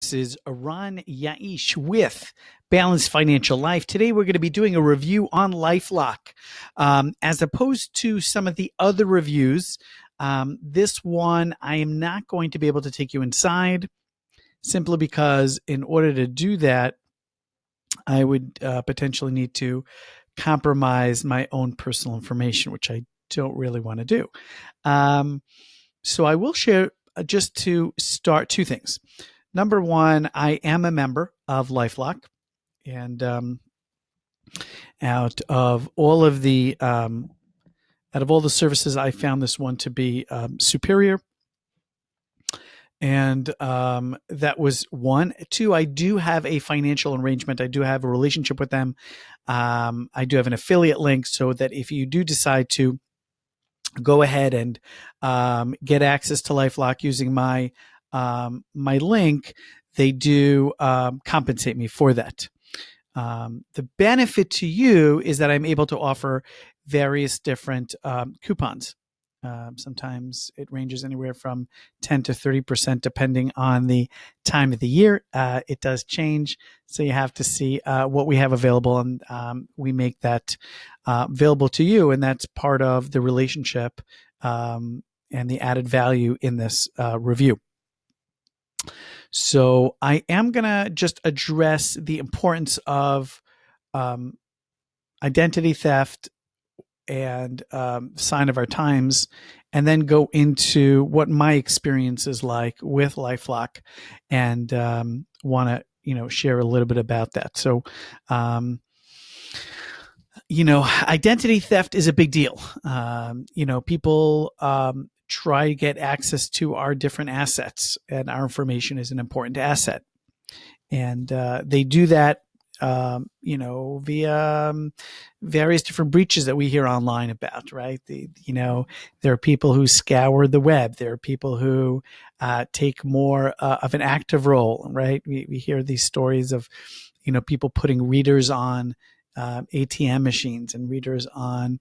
This is Ron Yaish with Balanced Financial Life. Today, we're going to be doing a review on LifeLock. As opposed to some of the other reviews, this one, I am not going to be able to take you inside simply because in order to do that, I would potentially need to compromise my own personal information, which I don't really want to do. So I will share just to start two things. Number one, I am a member of LifeLock, and out of all the services, I found this one to be superior. And that was one. Two, I do have a financial arrangement. I do have a relationship with them. I do have an affiliate link so that if you do decide to go ahead and get access to LifeLock using my link, they do compensate me for that. The benefit to you is that I'm able to offer various different coupons. Sometimes it ranges anywhere from 10 to 30% depending on the time of the year. It does change, so you have to see what we have available, and we make that available to you, and that's part of the relationship and the added value in this review. So I am going to just address the importance of identity theft and sign of our times, and then go into what my experience is like with LifeLock, and want to share a little bit about that. So identity theft is a big deal. People try to get access to our different assets, and our information is an important asset, and they do that via various different breaches that we hear online about, right? There are people who scour the web. There are people who take more of an active role, right? We hear these stories of, people putting readers on ATM machines and readers on,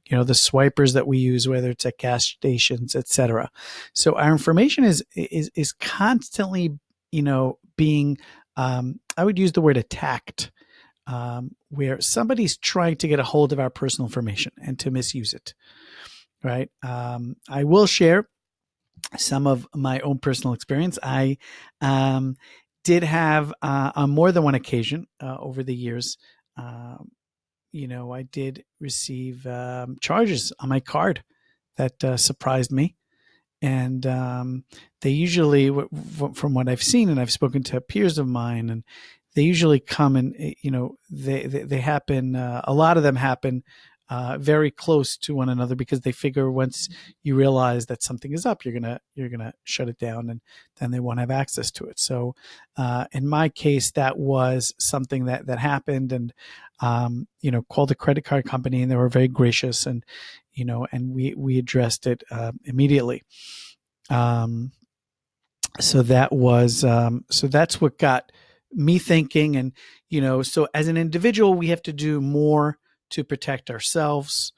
the swipers that we use, whether it's at gas stations, et cetera. So our information is constantly, being I would use the word attacked, where somebody's trying to get a hold of our personal information and to misuse it, right? I will share some of my own personal experience. I did have, on more than one occasion over the years, I did receive charges on my card that surprised me. And they usually, from what I've seen, and I've spoken to peers of mine, and they usually come and, they happen, a lot of them happen very close to one another, because they figure once you realize that something is up, you're gonna shut it down, and then they won't have access to it. So in my case, that was something that happened, and called the credit card company, and they were very gracious, and and we addressed it immediately. So that was so that's what got me thinking, and so as an individual, we have to do more to protect ourselves.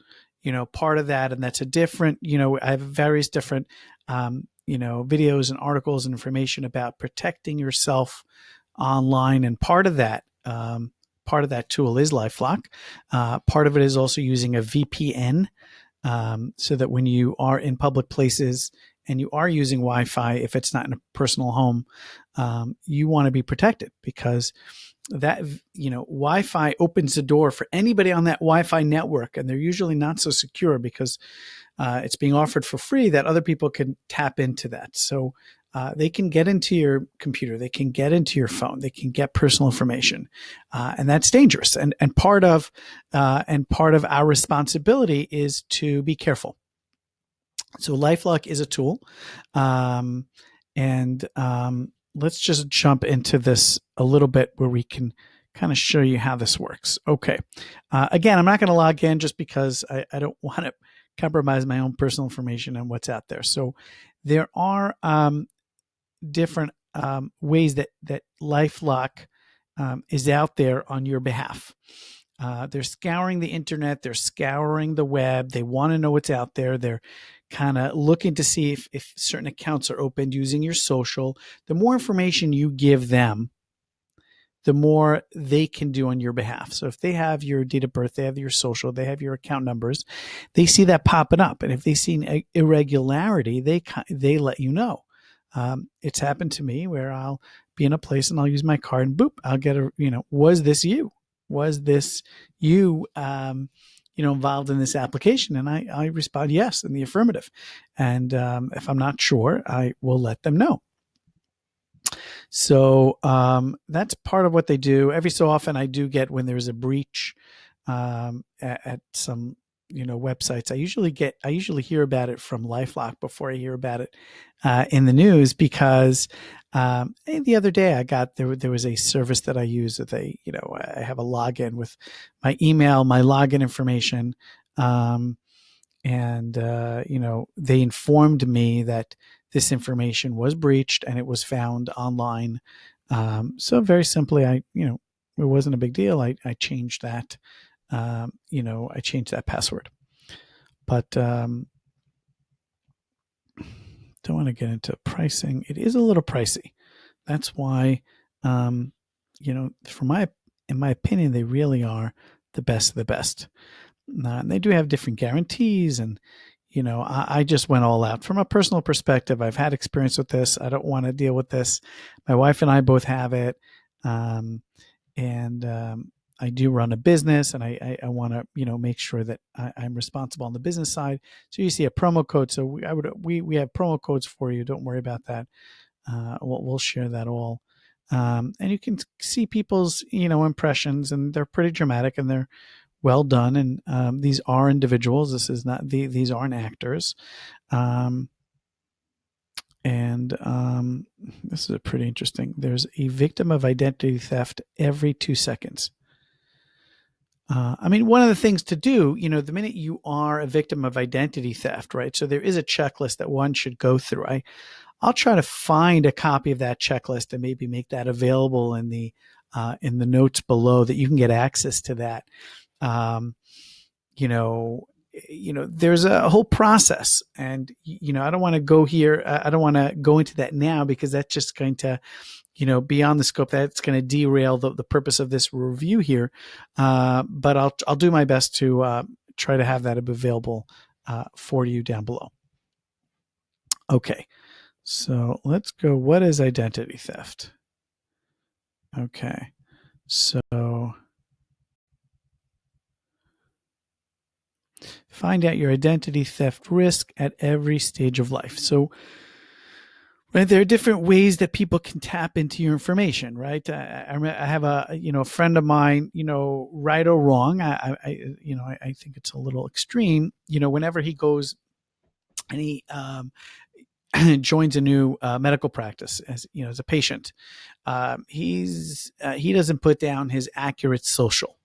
Part of that, and that's a different. I have various different videos and articles and information about protecting yourself online, and part of that tool is LifeLock. Part of it is also using a VPN. So that when you are in public places and you are using Wi-Fi, if it's not in a personal home, you want to be protected, because that, Wi-Fi opens the door for anybody on that Wi-Fi network, and they're usually not so secure because it's being offered for free, that other people can tap into that. So they can get into your computer, they can get into your phone, they can get personal information, and that's dangerous. And part of our responsibility is to be careful. So LifeLock is a tool, and let's just jump into this a little bit, where we can kind of show you how this works. Okay. Again, I'm not going to log in just because I don't want to compromise my own personal information and what's out there. So there are different ways that LifeLock is out there on your behalf. They're scouring the internet, they're scouring the web, they want to know what's out there, they're kind of looking to see if certain accounts are opened using your social. The more information you give them, the more they can do on your behalf. So if they have your date of birth, they have your social, they have your account numbers, they see that popping up. And if they see an irregularity, they let you know. It's happened to me where I'll be in a place and I'll use my card and boop, I'll get was this you? Was this you, involved in this application? And I respond yes in the affirmative. And if I'm not sure, I will let them know. So that's part of what they do. Every so often, I do get when there's a breach at some websites. I usually hear about it from LifeLock before I hear about it in the news, because the other day I got there was a service that I use that I have a login with my email, my login information. And they informed me that this information was breached and it was found online. So very simply, it wasn't a big deal. I changed that. I changed that password. But don't want to get into pricing. It is a little pricey. That's why, in my opinion, they really are the best of the best. And they do have different guarantees, and I just went all out. From a personal perspective, I've had experience with this. I don't want to deal with this. My wife and I both have it, and I do run a business, and I want to make sure that I'm responsible on the business side. So you see a promo code. So we have promo codes for you. Don't worry about that. We'll share that all. And you can see people's impressions, and they're pretty dramatic, and they're well done. And these are individuals. This is not these aren't actors. This is a pretty interesting. There's a victim of identity theft every 2 seconds. One of the things to do, the minute you are a victim of identity theft, right? So there is a checklist that one should go through. I'll try to find a copy of that checklist and maybe make that available in the notes below, that you can get access to that. There's a whole process, and I don't want to go here. I don't want to go into that now, because that's just going to, beyond the scope. That's going to derail the purpose of this review here. But I'll do my best to try to have that available for you down below. Okay, so let's go. What is identity theft? Okay, so find out your identity theft risk at every stage of life. So, right, there are different ways that people can tap into your information, right? I have a friend of mine, right or wrong. I think it's a little extreme. Whenever he goes and he joins a new medical practice as a patient, he doesn't put down his accurate social.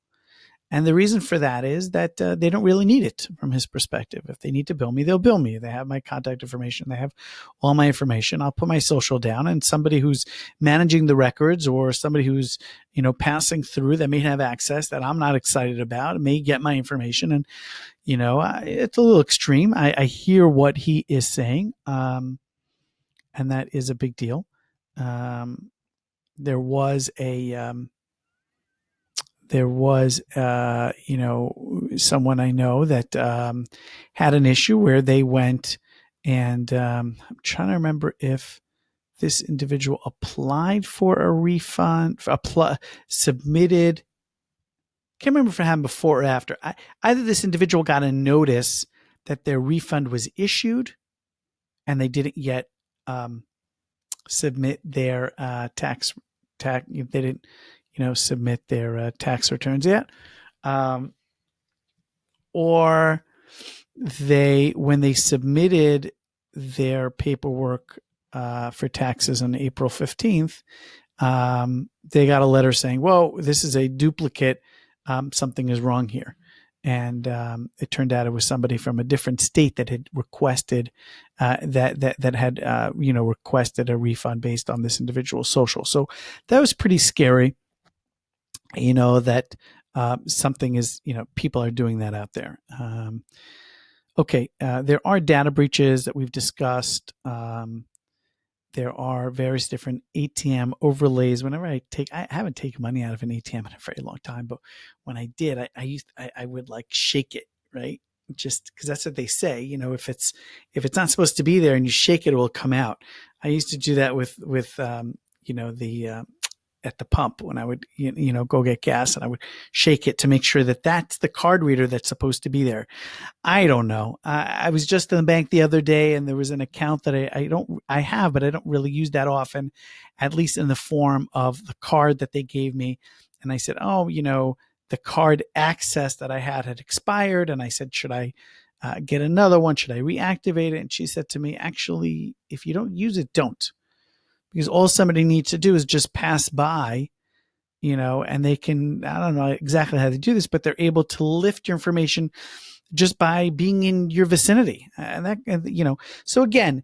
And the reason for that is that they don't really need it from his perspective. If they need to bill me, they'll bill me. They have my contact information. They have all my information. I'll put my social down, and somebody who's managing the records, or somebody who's, passing through, that may have access that I'm not excited about, may get my information. And, it's a little extreme. I hear what he is saying, and that is a big deal. There was someone I know that had an issue where they went and I'm trying to remember if this individual applied for a refund, submitted. Can't remember if it happened before or after. Either this individual got a notice that their refund was issued and they didn't yet submit their tax. They didn't submit their tax returns yet, or when they submitted their paperwork for taxes on April 15th, they got a letter saying, "Whoa, this is a duplicate. Something is wrong here." And it turned out it was somebody from a different state that had requested requested a refund based on this individual's social. So that was pretty scary. That something is, people are doing that out there. Okay, there are data breaches that we've discussed. There are various different ATM overlays. Whenever I haven't taken money out of an ATM in a very long time, but when I did, I would like shake it, right? Just because that's what they say. If it's not supposed to be there and you shake it, it will come out. I used to do that with the at the pump when I would go get gas, and I would shake it to make sure that that's the card reader that's supposed to be there. I don't know. I was just in the bank the other day, and there was an account that I have, but I don't really use that often, at least in the form of the card that they gave me. And I said, oh, the card access that I had expired, and I said, should I get another one? Should I reactivate it? And she said to me, actually, if you don't use it, don't, because all somebody needs to do is just pass by, and they can, I don't know exactly how to do this, but they're able to lift your information just by being in your vicinity. So again,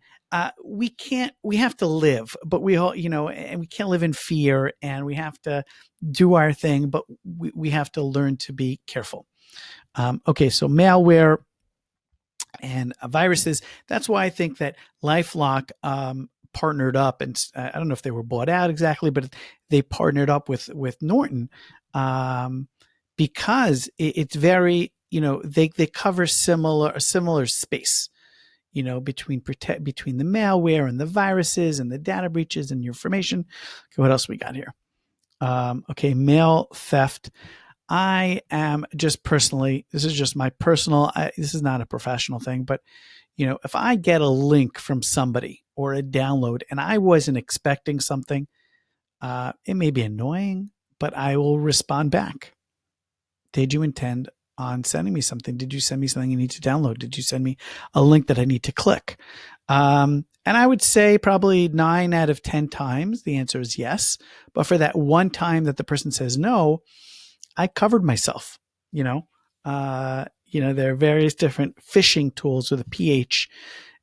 we have to live, but we all, and we can't live in fear, and we have to do our thing, but we have to learn to be careful. Okay. So malware and viruses. That's why I think that LifeLock partnered up, and I don't know if they were bought out exactly, but they partnered up with Norton, because it's very, they cover similar space, between the malware and the viruses and the data breaches and your information. Okay, what else we got here? Okay, mail theft. I am just personally, this is just my personal, this is not a professional thing, but if I get a link from somebody or a download and I wasn't expecting something, it may be annoying, but I will respond back. Did you intend on sending me something? Did you send me something you need to download? Did you send me a link that I need to click? And I would say probably 9 out of 10 times the answer is yes. But for that one time that the person says no, I covered myself. There are various different phishing tools with a PH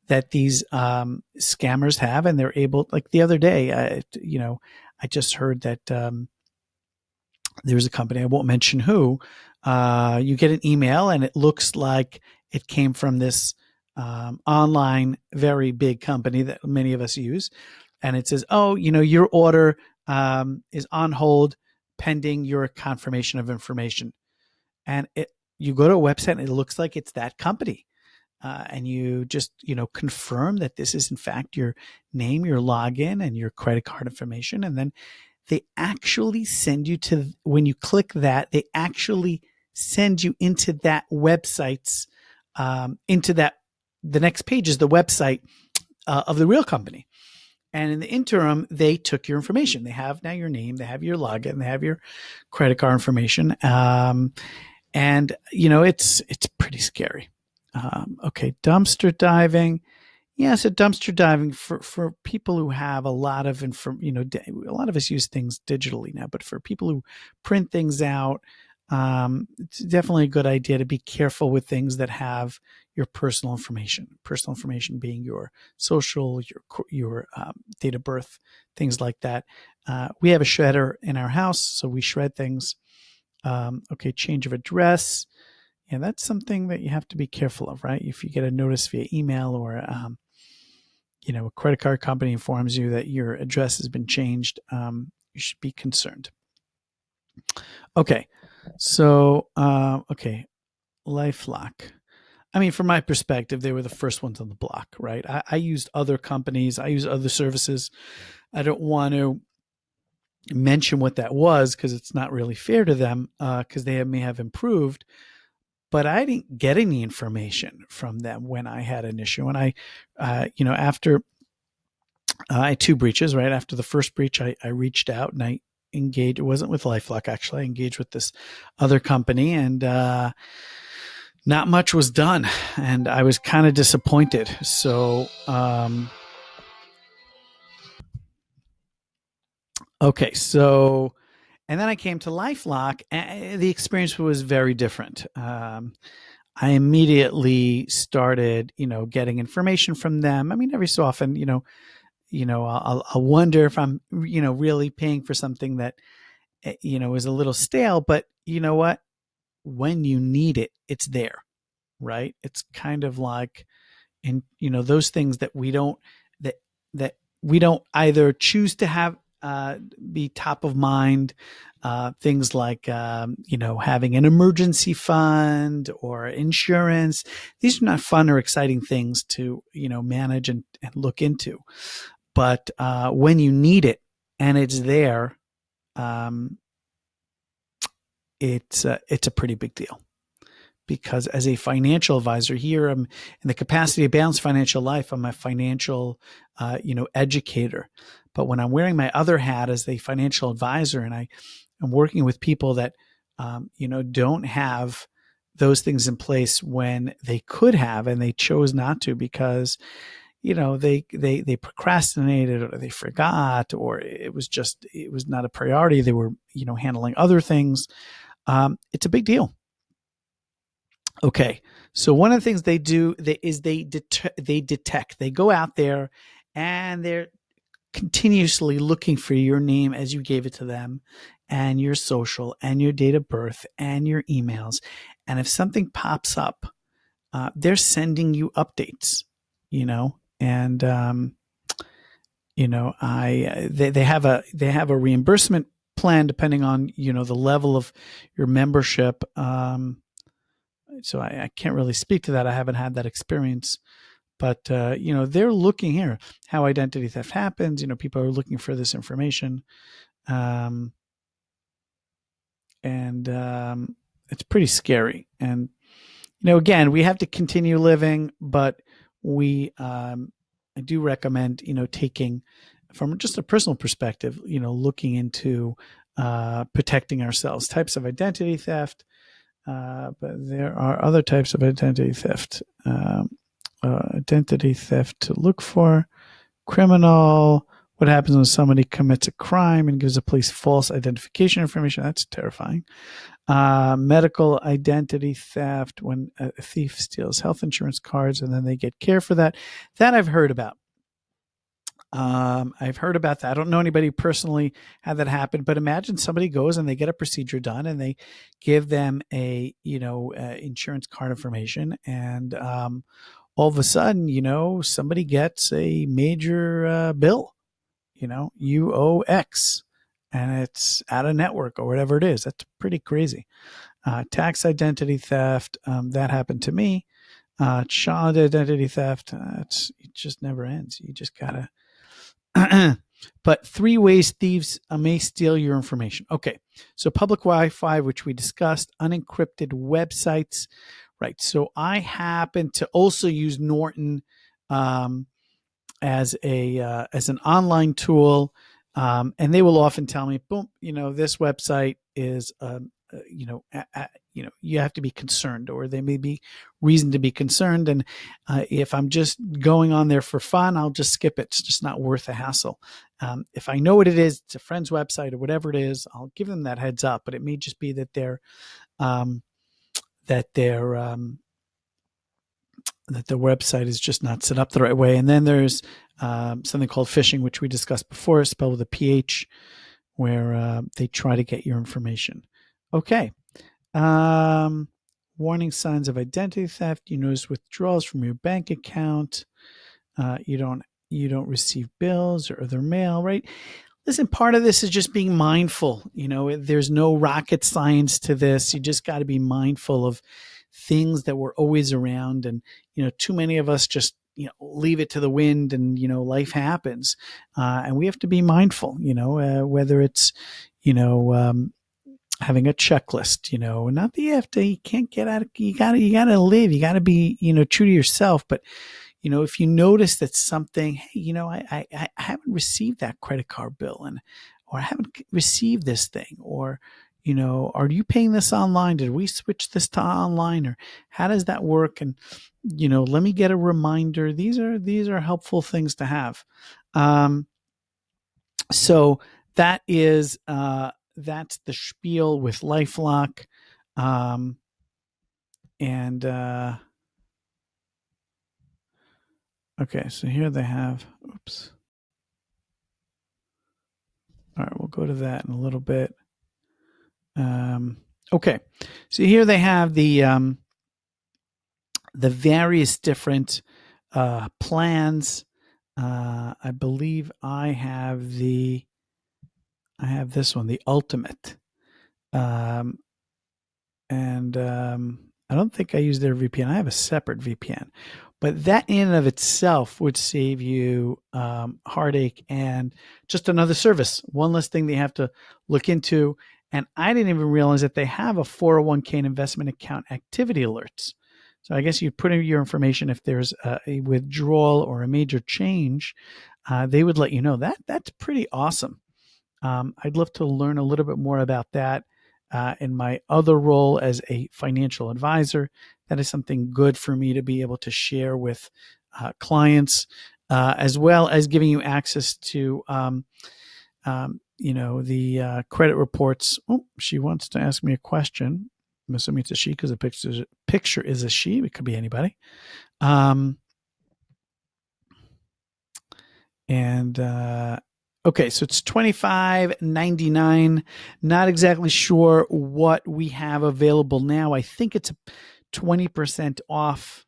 that these scammers have, and they're able. Like the other day, I just heard that there's a company, I won't mention who. You get an email, and it looks like it came from this online, very big company that many of us use, and it says, "Oh, your order is on hold pending your confirmation of information." And you go to a website and it looks like it's that company. And you just, confirm that this is in fact your name, your login, and your credit card information. And then they actually send you to, when you click that, they actually send you into that website's, the next page is the website of the real company. And in the interim, they took your information. They have now your name, they have your login, they have your credit card information. And it's pretty scary. Okay, dumpster diving. Yeah, so dumpster diving for people who have a lot of a lot of us use things digitally now, but for people who print things out, it's definitely a good idea to be careful with things that have your personal information. Personal information being your social, your date of birth, things like that. We have a shredder in our house, so we shred things. Okay, change of address. Yeah, that's something that you have to be careful of, right? If you get a notice via email or, a credit card company informs you that your address has been changed, you should be concerned. Okay, so, LifeLock. I mean, from my perspective, they were the first ones on the block, right? I used other companies, I used other services. I don't want to mention what that was because it's not really fair to them, because they may have improved. But I didn't get any information from them when I had an issue. And after I had 2 breaches, right? After the first breach, I reached out and I engaged. It wasn't with LifeLock, actually. I engaged with this other company, and not much was done. And I was kind of disappointed. So, okay. So, and then I came to LifeLock, and the experience was very different. I immediately started, getting information from them. I mean, every so often, I'll wonder if I'm, really paying for something that, is a little stale. But you know what? When you need it, it's there. right? It's kind of like, and those things that we don't that that we don't either choose to have be top of mind. Things like having an emergency fund or insurance. These are not fun or exciting things to manage and look into. But when you need it and it's there, um, it's a pretty big deal. Because as a financial advisor here, I'm in the capacity of Balanced Financial Life. I'm a financial, educator. But when I'm wearing my other hat as a financial advisor, and I'm working with people that, don't have those things in place when they could have, and they chose not to because, they procrastinated, or they forgot, or it was not a priority. They were, handling other things. It's a big deal. Okay, so one of the things they do is they detect. They go out there and they're continuously looking for your name as you gave it to them, and your social, and your date of birth, and your emails. And if something pops up, they're sending you updates. And they have a reimbursement plan depending on the level of your membership. So I can't really speak to that. I haven't had that experience, but they're looking here how identity theft happens. People are looking for this information, um, and it's pretty scary. And again, we have to continue living, but I do recommend taking, from just a personal perspective, looking into protecting ourselves. Types of identity theft. But there are other types of identity theft. Identity theft to look for: criminal. What happens when somebody commits a crime and gives the police false identification information? That's terrifying. Medical identity theft, when a thief steals health insurance cards and then they get care for that. That I've heard about. I've heard about that. I don't know anybody personally had that happen, but imagine somebody goes and they get a procedure done and they give them a insurance card information, and all of a sudden, somebody gets a major bill. You owe X, and it's out of network or whatever it is. That's pretty crazy. Tax identity theft, that happened to me. Child identity theft, it just never ends. You just gotta but 3 ways thieves may steal your information. Okay, so public Wi-Fi, which we discussed, unencrypted websites, right? So I happen to also use Norton um, as an online tool, and they will often tell me, boom, this website is, you have to be concerned, or there may be reason to be concerned. And if I'm just going on there for fun, I'll just skip it. It's just not worth the hassle. If I know what it is, it's a friend's website or whatever it is, I'll give them that heads up. But it may just be that um, they're that the website is just not set up the right way. And then there's something called phishing, which we discussed before, spelled with a PH, where they try to get your information. Okay. Warning signs of identity theft. You notice withdrawals from your bank account. You don't receive bills or other mail, right? Listen, part of this is just being mindful. There's no rocket science to this. You just got to be mindful of things that were always around. And, too many of us just, leave it to the wind, and, life happens. And we have to be mindful, whether it's, having a checklist, not that you can't get out of, you gotta live, you gotta be, true to yourself. But, if you notice that something, hey, I haven't received that credit card bill, or I haven't received this thing, or, are you paying this online? Did we switch this to online, or how does that work? And, let me get a reminder. These are helpful things to have. So that is, that's the spiel with LifeLock. And, okay, so here they have, oops. All right, we'll go to that in a little bit. Okay, so here they have the the various different plans. I believe I have this one, the ultimate. Um, and I don't think I use their VPN. I have a separate VPN, but that in and of itself would save you heartache and just another service, one less thing that you have to look into. And I didn't even realize that they have a 401k and investment account activity alerts. So I guess you put in your information if there's a withdrawal or a major change, they would let you know. That's pretty awesome. I'd love to learn a little bit more about that in my other role as a financial advisor. That is something good for me to be able to share with clients, as well as giving you access to, the credit reports. Oh, she wants to ask me a question. I'm assuming it's a she because the picture is a she. It could be anybody. Um, And okay, so it's $25.99. Not exactly sure what we have available now. I think it's 20% off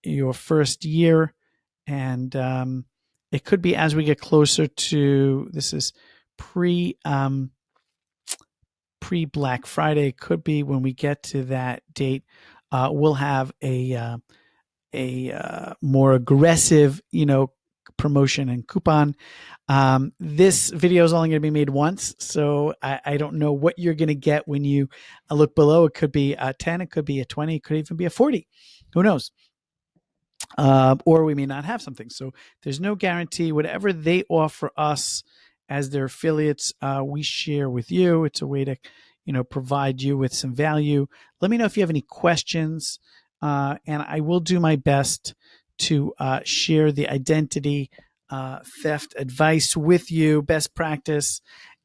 your first year, and it could be as we get closer to this is pre pre Black Friday. Could be when we get to that date. We'll have a more aggressive, promotion and coupon. This video is only going to be made once, so I don't know what you're going to get when you look below. It could be a 10, it could be a 20, it could even be a 40. Who knows? Or we may not have something. So there's no guarantee. Whatever they offer us as their affiliates, we share with you. It's a way to, provide you with some value. Let me know if you have any questions, and I will do my best to share the identity theft advice with you, best practice,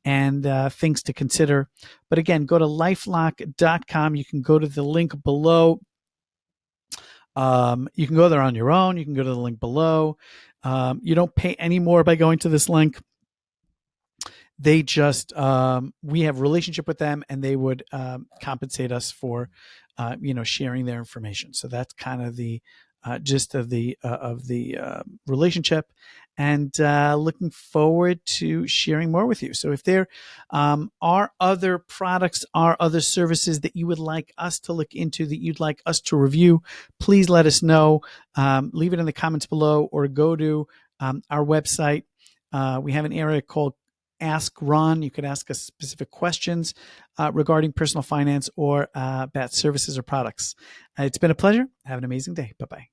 and things to consider. But again, go to lifelock.com. You can go to the link below. You can go there on your own. You can go to the link below. You don't pay any more by going to this link. They just we have a relationship with them, and they would compensate us for sharing their information. So that's kind of the gist of the relationship, and looking forward to sharing more with you. So if there are other products, are other services that you would like us to look into, that you'd like us to review, please let us know. Leave it in the comments below, or go to our website. We have an area called Ask Ron. You could ask us specific questions regarding personal finance or about services or products. It's been a pleasure. Have an amazing day. Bye-bye.